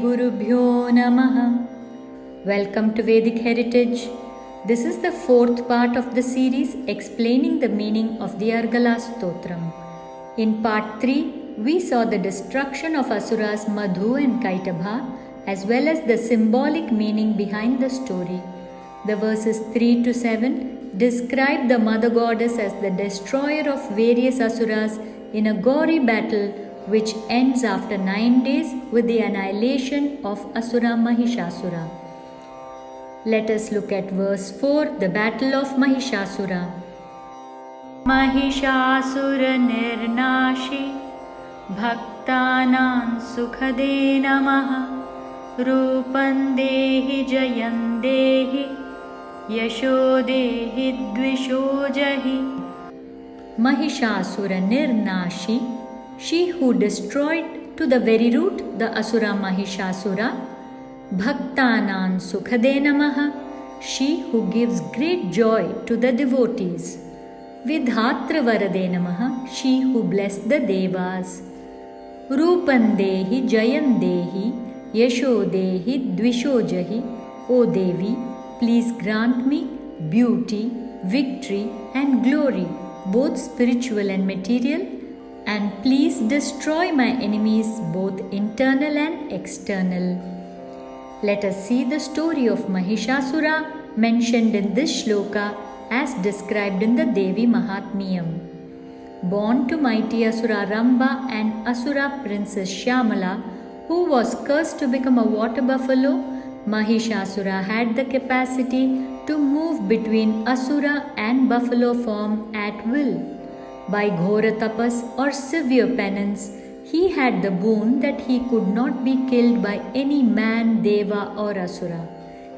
Gurubhyo Namaha. Welcome to Vedic Heritage. This is the fourth part of the series explaining the meaning of the Argala Stotram. In part 3, we saw the destruction of Asuras Madhu and Kaitabha as well as the symbolic meaning behind the story. The verses 3 to 7 describe the Mother Goddess as the destroyer of various Asuras in a gory battle which ends after 9 days with the annihilation of Asura Mahishasura. Let us look at verse 4, the battle of Mahishasura. Mahishasura nirnashi bhaktanan sukhade namaha rupan dehi jayan dehi yasho dehi dvisho jahi. Mahishasura nirnashi, she who destroyed to the very root the Asura Mahishasura. Bhaktanan sukhade namaha, she who gives great joy to the devotees. Vidhatra varade namaha, she who blessed the devas. Rupan dehi jayan dehi yasho dehi dvisho jahi. O Devi, please grant me beauty, victory and glory, both spiritual and material, and please destroy my enemies, both internal and external. Let us see the story of Mahishasura mentioned in this shloka as described in the Devi Mahatmyam. Born to mighty Asura Ramba and Asura princess Shyamala, who was cursed to become a water buffalo, Mahishasura had the capacity to move between Asura and buffalo form at will. By Ghora Tapas or severe penance, he had the boon that he could not be killed by any man, Deva or Asura.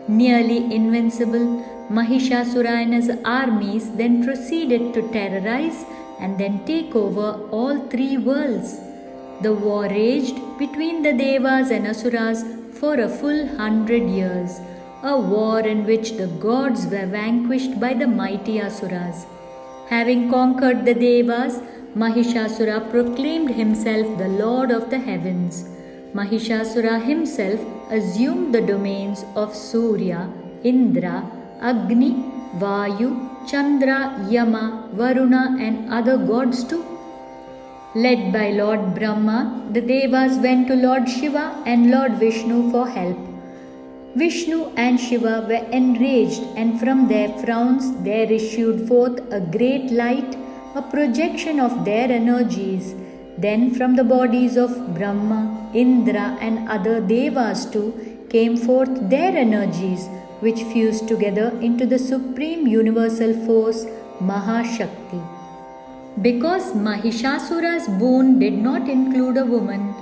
Nearly invincible, Mahishasura and his armies then proceeded to terrorize and then take over all three worlds. The war raged between the Devas and Asuras for a full 100 years, a war in which the gods were vanquished by the mighty Asuras. Having conquered the Devas, Mahishasura proclaimed himself the Lord of the heavens. Mahishasura himself assumed the domains of Surya, Indra, Agni, Vayu, Chandra, Yama, Varuna and other gods too. Led by Lord Brahma, the Devas went to Lord Shiva and Lord Vishnu for help. Vishnu and Shiva were enraged, and from their frowns there issued forth a great light, a projection of their energies. Then from the bodies of Brahma, Indra and other Devas too came forth their energies, which fused together into the supreme universal force, Mahashakti. Because Mahishasura's boon did not include a woman,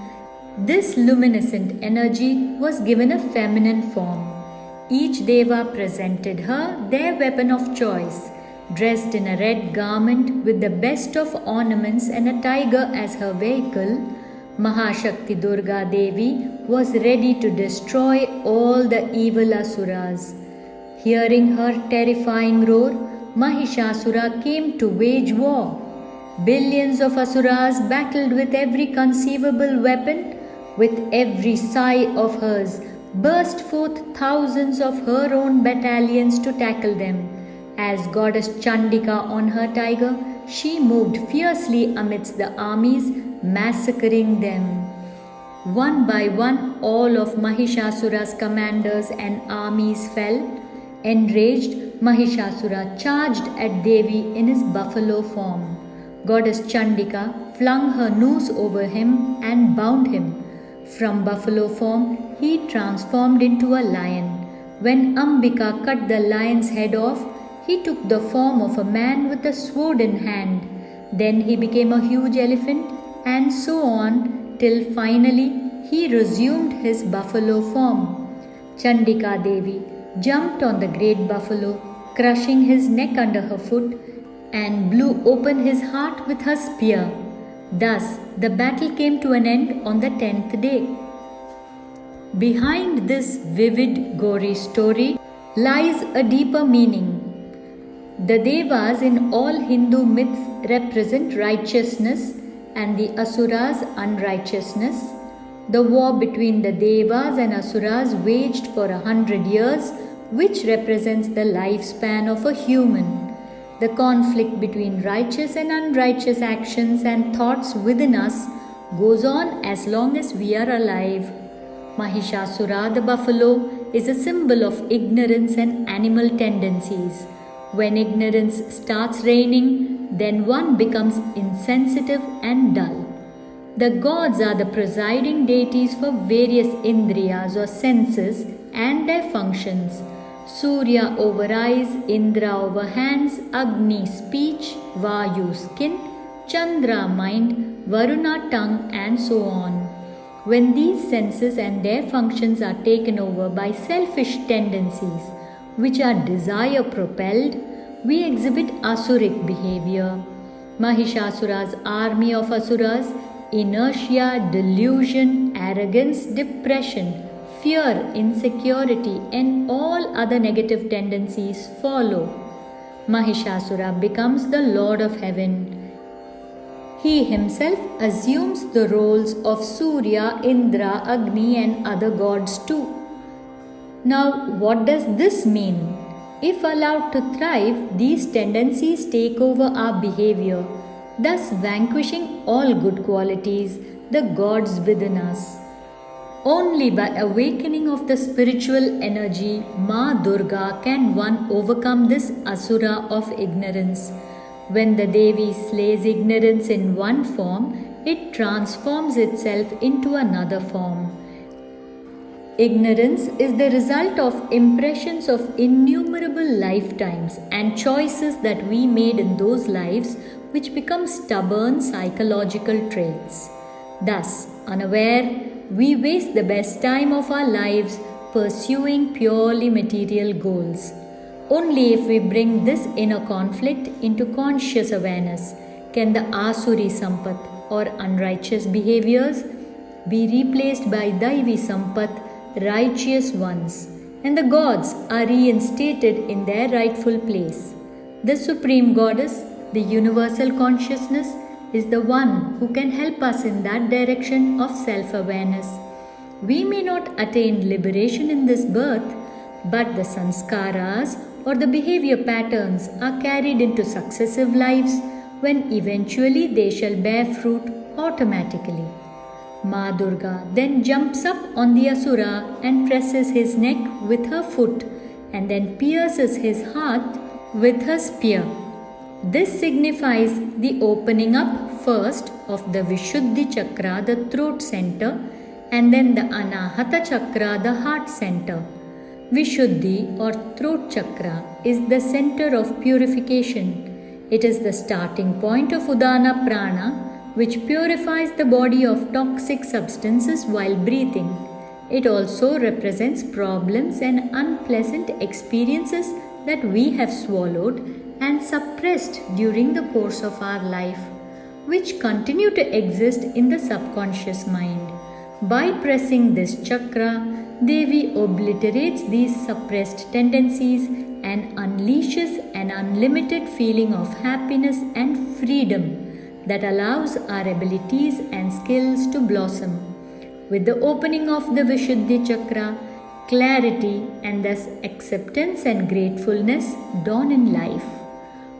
this luminescent energy was given a feminine form. Each Deva presented her their weapon of choice, dressed in a red garment with the best of ornaments and a tiger as her vehicle. Mahashakti Durga Devi was ready to destroy all the evil Asuras. Hearing her terrifying roar, Mahishasura came to wage war. Billions of Asuras battled with every conceivable weapon. With every sigh of hers, burst forth thousands of her own battalions to tackle them. As goddess Chandika on her tiger, she moved fiercely amidst the armies, massacring them. One by one, all of Mahishasura's commanders and armies fell. Enraged, Mahishasura charged at Devi in his buffalo form. Goddess Chandika flung her noose over him and bound him. From buffalo form, he transformed into a lion. When Ambika cut the lion's head off, he took the form of a man with a sword in hand. Then he became a huge elephant, and so on, till finally he resumed his buffalo form. Chandika Devi jumped on the great buffalo, crushing his neck under her foot, and blew open his heart with her spear. Thus, the battle came to an end on the 10th day. Behind this vivid, gory story lies a deeper meaning. The Devas in all Hindu myths represent righteousness and the Asuras unrighteousness. The war between the Devas and Asuras waged for 100 years, which represents the lifespan of a human. The conflict between righteous and unrighteous actions and thoughts within us goes on as long as we are alive. Mahishasura, the buffalo, is a symbol of ignorance and animal tendencies. When ignorance starts reigning, then one becomes insensitive and dull. The gods are the presiding deities for various indriyas or senses and their functions. Surya over eyes, Indra over hands, Agni speech, Vayu skin, Chandra mind, Varuna tongue, and so on. When these senses and their functions are taken over by selfish tendencies, which are desire propelled, we exhibit asuric behavior. Mahishasura's army of asuras, inertia, delusion, arrogance, depression, fear, insecurity, and all other negative tendencies follow. Mahishasura becomes the Lord of Heaven. He himself assumes the roles of Surya, Indra, Agni, and other gods too. Now, what does this mean? If allowed to thrive, these tendencies take over our behavior, thus vanquishing all good qualities, the gods within us. Only by awakening of the spiritual energy, Ma Durga, can one overcome this Asura of ignorance. When the Devi slays ignorance in one form, it transforms itself into another form. Ignorance is the result of impressions of innumerable lifetimes and choices that we made in those lives, which become stubborn psychological traits. Thus, unaware, we waste the best time of our lives pursuing purely material goals. Only if we bring this inner conflict into conscious awareness can the Asuri Sampat or unrighteous behaviors be replaced by Daivi Sampat, righteous ones, and the gods are reinstated in their rightful place. The Supreme Goddess, the universal consciousness, is the one who can help us in that direction of self-awareness. We may not attain liberation in this birth, but the sanskaras or the behavior patterns are carried into successive lives when eventually they shall bear fruit automatically. Ma Durga then jumps up on the Asura and presses his neck with her foot and then pierces his heart with her spear. This signifies the opening up first of the Vishuddhi Chakra, the throat center, and then the Anahata Chakra, the heart center. Vishuddhi or throat chakra is the center of purification. It is the starting point of Udana Prana, which purifies the body of toxic substances while breathing. It also represents problems and unpleasant experiences that we have swallowed and suppressed during the course of our life, which continue to exist in the subconscious mind. By pressing this chakra, Devi obliterates these suppressed tendencies and unleashes an unlimited feeling of happiness and freedom that allows our abilities and skills to blossom. With the opening of the Vishuddhi Chakra, clarity and thus acceptance and gratefulness dawn in life.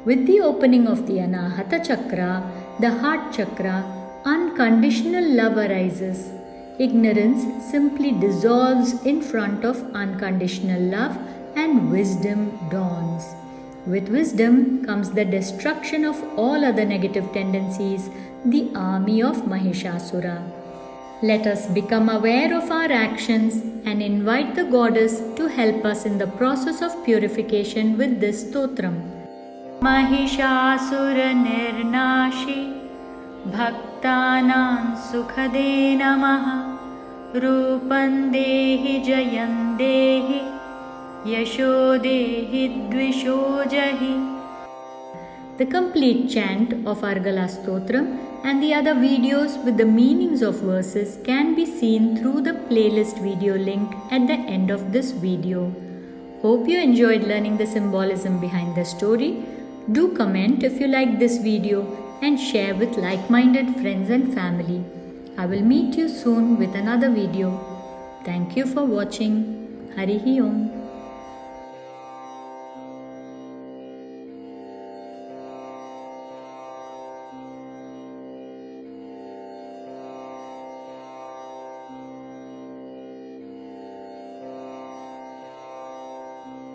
With the opening of the Anahata Chakra, the heart chakra, unconditional love arises. Ignorance simply dissolves in front of unconditional love and wisdom dawns. With wisdom comes the destruction of all other negative tendencies, the army of Mahishasura. Let us become aware of our actions and invite the goddess to help us in the process of purification with this stotram. Mahishasura Nirnashi Bhaktanam Sukhade Namaha Rupan Dehi Jayan Dehi Yasho Dehi Dvisho Jahi. The complete chant of Argala Stotram and the other videos with the meanings of verses can be seen through the playlist video link at the end of this video. Hope you enjoyed learning the symbolism behind the story. Do comment if you liked this video and share with like-minded friends and family. I will meet you soon with another video. Thank you for watching. Harihi Om.